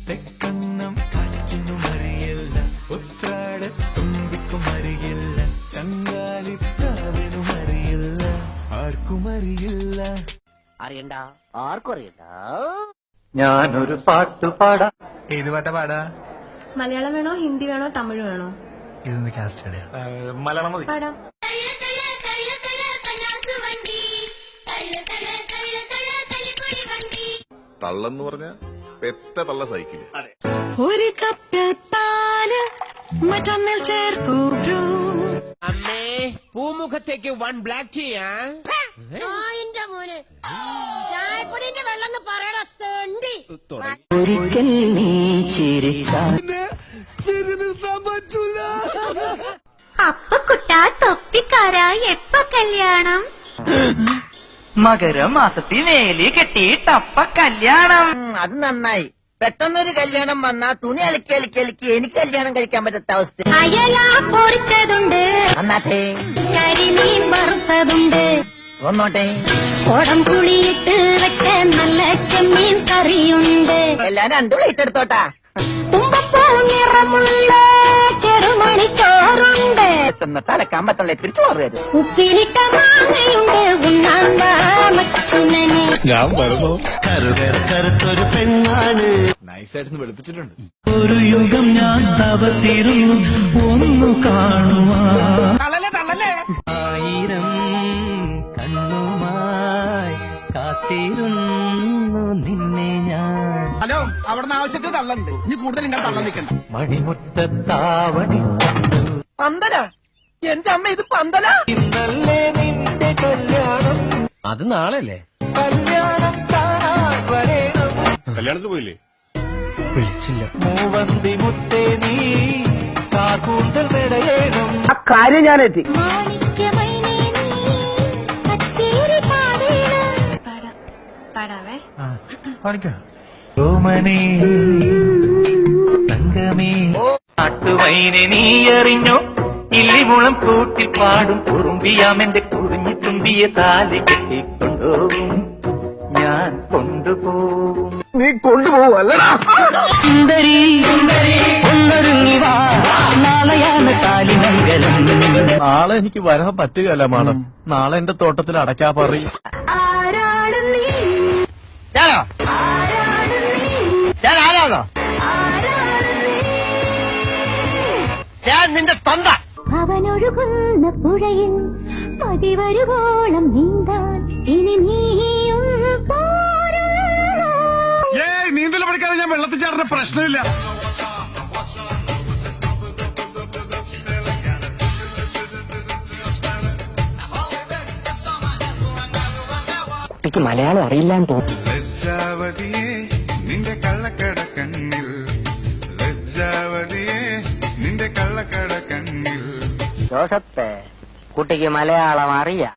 തെക്കന്നം കാറ്റിനും അറിയില്ല, ഉത്രാടത്തുമ്പിക്കും അറിയില്ല, ചങ്കാലിപ്രാവിനും അറിയില്ല, ആർക്കും അറിയില്ല. അറിയണ്ട, ആർക്കും അറിയണ്ട. ഞാനൊരു പാട്ട് പാടാ. ഏത് പാട്ടാ പാടാ? മലയാളം വേണോ, ഹിന്ദി വേണോ, തമിഴ് വേണോ? ഇതൊന്ന് കാസ്റ്റ് മലയാളം മതി. പാടാം. തള്ളെന്ന് പറഞ്ഞ പെറ്റ തള്ള സൈക്കിള്. ഒരു കപ്പ് പാല് മറ്റൊന്നിൽ ചേർക്കൂ ബ്രൂ. അമ്മേ, പൂമുഖത്തേക്ക് 1 ബ്ലാക്ക് ടീയാ. മോനെ ചായപ്പൊടിന്റെ വെള്ളം പറയണ തേണ്ടി. ഒരിക്കൽ നീ ചിരിച്ചാൽ അപ്പക്കുട്ട തൊപ്പിക്കാരാ എപ്പ കല്യാണം? മകരമാസത്തിൽ വേലി കെട്ടിയിട്ടപ്പ കല്യാണം. അത് നന്നായി. പെട്ടെന്നൊരു കല്യാണം വന്നാ തുണി അലക്കി അലക്കി അലക്കി എനിക്ക് കല്യാണം കഴിക്കാൻ പറ്റാത്ത അവസ്ഥ. അയല പൊരിച്ചതുണ്ട്, നന്നാട്ടെ, കരിമീൻ വറുത്തതുണ്ട്, ഒന്നോട്ടെ, കുടം പുളിയിട്ട് വെച്ച നല്ല ചെമ്മീൻ കറിയുണ്ട്, എല്ലാം 2 പ്ലേറ്റ് എടുത്തോട്ടാ. തുമ്പപ്പൂ നിറമുള്ള ചെറുമണി ചോറുണ്ട്, എന്നിട്ട് അലക്കാൻ പറ്റുള്ള തിരിച്ചു ചോറ് തരും. ഉപ്പിലിട്ട മാങ്ങയുണ്ട്, ഉണ്ണാൻ വാ മച്ചുനനെ. ഞാൻ പറഞ്ഞു കറുകറുത്തൊരു പെണ്ണാണ്. നൈസായിട്ട് വെളുപ്പിച്ചിട്ടുണ്ട്. ഒരു യുഗം ഞാൻ തപസിരുന്നു ഒന്നു കാണുവാൻ. 1000 കണ്ണുമായി കാത്തിരുന്നു നിന്നെ ഞാൻ. ഹലോ, അവിടെ ആവശ്യത്തിന് തള്ളുണ്ട്. ഇനി കൂടുതൽ നിങ്ങൾ തള്ളാൻ നിൽക്കണ്ട. മണിമുറ്റത്താവണി പന്തല, എന്റെ അമ്മ ഇത് പന്തല. ഇന്നല്ലേ നിന്റെ കല്യാണം. അത് നാളല്ലേ? കല്യാണം കാണാൻ വരേണം. കല്യാണത്തിന് പോയില്ലേ? വിളിച്ചില്ല. മൂവന്തി മുത്തേ നീ കാക്കൂന്തൽ മെടയേണം. കാര്യം ഞാനെത്തി. മാണിക്യമൈനേ നീ കച്ചേരി പാടേണം. പാടാവേ. പഠിക്കാം. ഓമനേ സംഗമേ നാട്ടുവൈനെ നീ അറിഞ്ഞോ? ഇല്ലിമുളം കൂട്ടിൽ പാടും കുറുമ്പിയാമെന്റെ കുറിഞ്ഞി തുമ്പിയെ താലി കെട്ടിക്കൊണ്ടുപോകും ഞാൻ കൊണ്ടുപോകും. നീ കൊണ്ടുപോവല്ലടാ. സുന്ദരി ഒന്നൊരുങ്ങി വാ, നാളെയാണ് കാലിമംഗലം. നാളെ എനിക്ക് വരാൻ പറ്റുകയല്ല മാഡം. നാളെ എന്റെ തോട്ടത്തിൽ അടയ്ക്കാ പറയും. ആരാണ് നീ? ഞാനോ? ഞാൻ ആരാണോ? ഞാൻ നിന്റെ തൊണ്ട. അവനൊഴുകുന്ന പുഴയിൽ പതിവരുവോളം നീന്താൻ ഇനി നീയും പോരുന്നോ? നീന്തൽ പഠിക്കാതെ ഞാൻ വെള്ളത്തിൽ ചാടുന്ന പ്രശ്നമില്ല. കുട്ടിക്ക് മലയാളം അറിയില്ലാന്ന് തോന്നുന്നു. ലജ്ജാവതിയെ നിന്റെ കള്ളക്കട കണ്ണിൽ, ലജ്ജാവതിയെ നിന്റെ കള്ളക്കട കണ്ണിൽ. ജോസഫ്, കുട്ടിക്ക് മലയാളം അറിയാം.